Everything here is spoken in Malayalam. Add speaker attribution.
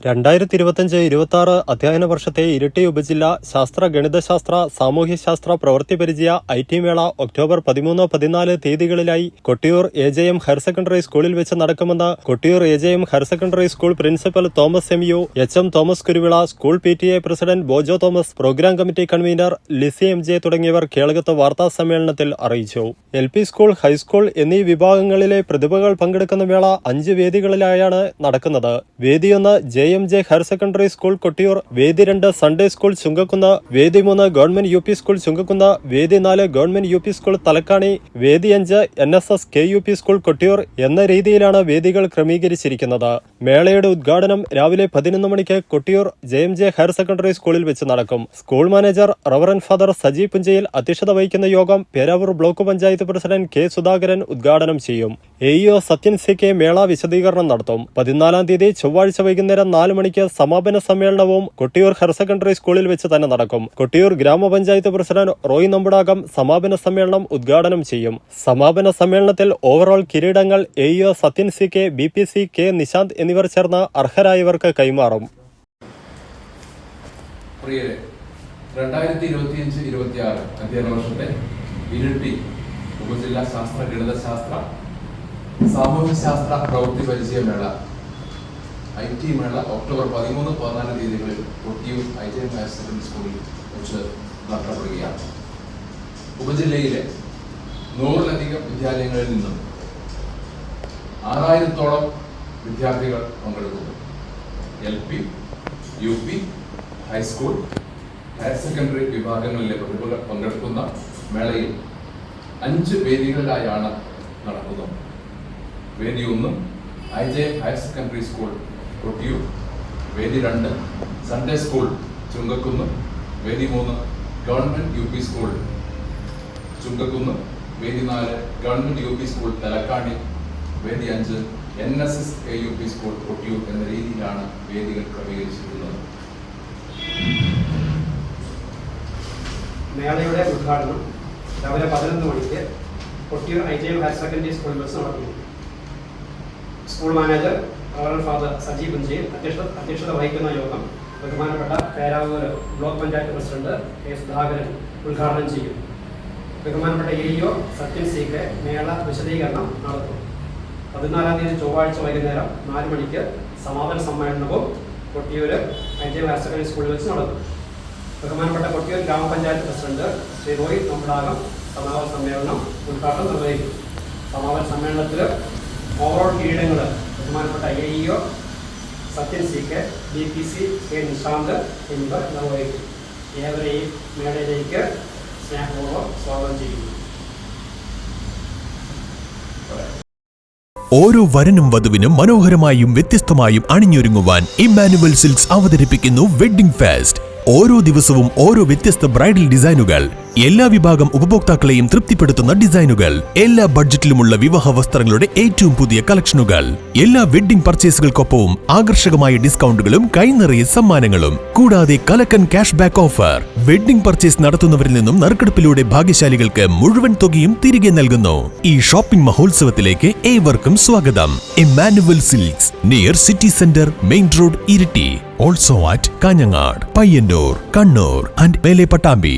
Speaker 1: 2025-26 അധ്യയന വർഷത്തെ ഇരിട്ടി ഉപജില്ല ശാസ്ത്ര, ഗണിതശാസ്ത്ര, സാമൂഹ്യശാസ്ത്ര പ്രവൃത്തി പരിചയ IT മേള ഒക്ടോബർ 13-14 തീയതികളിലായി കൊട്ടിയൂർ AJM ഹയർ സെക്കൻഡറി സ്കൂളിൽ വെച്ച് നടക്കുമെന്ന് Kottiyoor AJM higher secondary school principal Thomas MU, HM Thomas Kuruvila, school PTA president Bojo Thomas, programme committee convener Lissy MJ തുടങ്ങിയവർ കേളകത്ത് വാർത്താ സമ്മേളനത്തിൽ അറിയിച്ചു. LP സ്കൂൾ, ഹൈസ്കൂൾ എന്നീ വിഭാഗങ്ങളിലെ പ്രതിഭകൾ പങ്കെടുക്കുന്ന മേള 5 വേദികളിലായാണ് നടക്കുന്നത്. വേദി 1 JMJ higher secondary school Kottiyoor, വേദി 2 സൺഡേ സ്കൂൾ ചുങ്കക്കുന്ന്, വേദി 3 ഗവൺമെന്റ് UP സ്കൂൾ ചുങ്കക്കുന്ന്, വേദി 4 ഗവൺമെന്റ് UP സ്കൂൾ തലക്കാണി, വേദി 5 NSS KUP സ്കൂൾ കൊട്ടിയൂർ എന്ന രീതിയിലാണ് വേദികൾ ക്രമീകരിച്ചിരിക്കുന്നത്. മേളയുടെ ഉദ്ഘാടനം രാവിലെ 11 മണിക്ക് കൊട്ടിയൂർ JMJ ഹയർ സെക്കൻഡറി സ്കൂളിൽ വെച്ച് നടക്കും. School manager reverend father Saji Punchayil അധ്യക്ഷത വഹിക്കുന്ന യോഗം Peravoor block panchayat president K Sudhakaran ഉദ്ഘാടനം ചെയ്യും. AEO സത്യൻ CK മേള വിശദീകരണം നടത്തും. 14 തീയതി ചൊവ്വാഴ്ച വൈകുന്നേരം 4 മണിക്ക് സമാപന സമ്മേളനവും കൊട്ടിയൂർ ഹയർ സെക്കൻഡറി സ്കൂളിൽ വെച്ച് തന്നെ നടക്കും. കൊട്ടിയൂർ ഗ്രാമപഞ്ചായത്ത് പ്രസിഡന്റ് റോയ് നമ്പുടാകം സമാപന സമ്മേളനം ഉദ്ഘാടനം ചെയ്യും. സമാപന സമ്മേളനത്തിൽ ഓവറോൾ കിരീടങ്ങൾ AEO Sathyan CK, BPC K Nishanth എന്നിവർ ചേർന്ന് അർഹരായവർക്ക് കൈമാറും.
Speaker 2: 2025-26 അധ്യയന വർഷത്തെ ഇരിട്ടി ഉപജില്ലാ ശാസ്ത്ര, ഗണിതശാസ്ത്ര, സാമൂഹ്യശാസ്ത്ര പ്രവൃത്തി പരിചയ മേള IT മേള ഒക്ടോബർ 13-14 തീയതികളിൽ കൊട്ടിയൂർ AJM ഹയർ സെക്കൻഡറി സ്കൂളിൽ വെച്ച് നടത്തപ്പെടുകയാണ്. ഉപജില്ലയിലെ 100-ലധികം വിദ്യാലയങ്ങളിൽ നിന്നും 6000-ഓളം വിദ്യാർത്ഥികൾ പങ്കെടുക്കുന്നു. LP, UP, high school, higher secondary വിഭാഗങ്ങളിലെ പ്രതിഭകൾ പങ്കെടുക്കുന്ന മേളയിൽ 5 വേദികളിലായാണ് നടക്കുന്നത്. വേദി 1 AJM higher secondary school Kottiyoor, വേദി 2 സൺഡേ സ്കൂൾ ചുങ്കക്കുന്ന്, വേദി 3 ഗവൺമെന്റ് UP സ്കൂൾ ചുങ്കക്കുന്ന്, വേദി 4 ഗവൺമെന്റ് UP സ്കൂൾ തലക്കാണി, വേദി 5 NSS KUP സ്കൂൾ കൊട്ടിയൂർ എന്ന രീതിയിലാണ് വേദികൾ ക്രമീകരിച്ചിട്ടുള്ളത്.
Speaker 3: മേളയുടെ ഉദ്ഘാടനം രാവിലെ 11 മണിക്ക് കൊട്ടിയൂർ AJM ഹയർ സെക്കൻഡറി സ്കൂളിൽ വെച്ച് നടക്കുന്നു. School manager reverend father Saji Punchayil അധ്യക്ഷത വഹിക്കുന്ന യോഗം ബഹുമാനപ്പെട്ട Peravoor block panchayat president K Sudhakaran ഉദ്ഘാടനം ചെയ്യും. ബഹുമാനപ്പെട്ട AEO സത്യൻ CK മേള വിശദീകരണം നടത്തും. 14 തീയതി ചൊവ്വാഴ്ച വൈകുന്നേരം 4 മണിക്ക് സമാപന സമ്മേളനവും കൊട്ടിയൂർ AJM ഹയർ സെക്കൻഡറി സ്കൂളിൽ വെച്ച് നടത്തും. ബഹുമാനപ്പെട്ട കൊട്ടിയൂർ ഗ്രാമപഞ്ചായത്ത് പ്രസിഡന്റ് ശ്രീ റോയ് നമ്പുടാകം സമാപന സമ്മേളനം ഉദ്ഘാടനം നിർവഹിക്കും. സമാപന സമ്മേളനത്തിൽ ഓവറോൾ കിരീടങ്ങൾ ബഹുമാനപ്പെട്ട AEO Sathyan CK, BPC K Nishanth എന്നിവർ നിർവഹിക്കും. ഏവരെയും മേളയിലേക്ക് സ്നേഹപൂർവ്വം സ്വാഗതം ചെയ്യുന്നു.
Speaker 4: ഓരോ വരനും വധുവിനും മനോഹരമായും വ്യത്യസ്തമായും അണിഞ്ഞൊരുങ്ങുവാൻ ഇമ്മാനുവൽ സിൽക്സ് അവതരിപ്പിക്കുന്നു വെഡ്ഡിംഗ് ഫെസ്റ്റ്. ഓരോ ദിവസവും ഓരോ വ്യത്യസ്ത ബ്രൈഡൽ ഡിസൈനുകൾ, എല്ലാ വിഭാഗം ഉപഭോക്താക്കളെയും തൃപ്തിപ്പെടുത്തുന്ന ഡിസൈനുകൾ, എല്ലാ ബഡ്ജറ്റിലുമുള്ള വിവാഹ വസ്ത്രങ്ങളുടെ ഏറ്റവും പുതിയ കളക്ഷനുകൾ, എല്ലാ വെഡ്ഡിംഗ് പർച്ചേസുകൾക്കൊപ്പവും ആകർഷകമായ ഡിസ്കൗണ്ടുകളും കൈനിറയെ സമ്മാനങ്ങളും, കൂടാതെ കലക്കൻ cash back offer. Wedding purchase നടത്തുന്നവരിൽ നിന്നും നറുക്കെടുപ്പിലൂടെ ഭാഗ്യശാലികൾക്ക് മുഴുവൻ തുകയും തിരികെ നൽകുന്നു. ഈ ഷോപ്പിംഗ് മഹോത്സവത്തിലേക്ക് ഏവർക്കും സ്വാഗതം. Emmanuel silks, near city centre, main road, Iritty. Also at Kanyangad, Payyannur, Kannur and Mele Pattambi.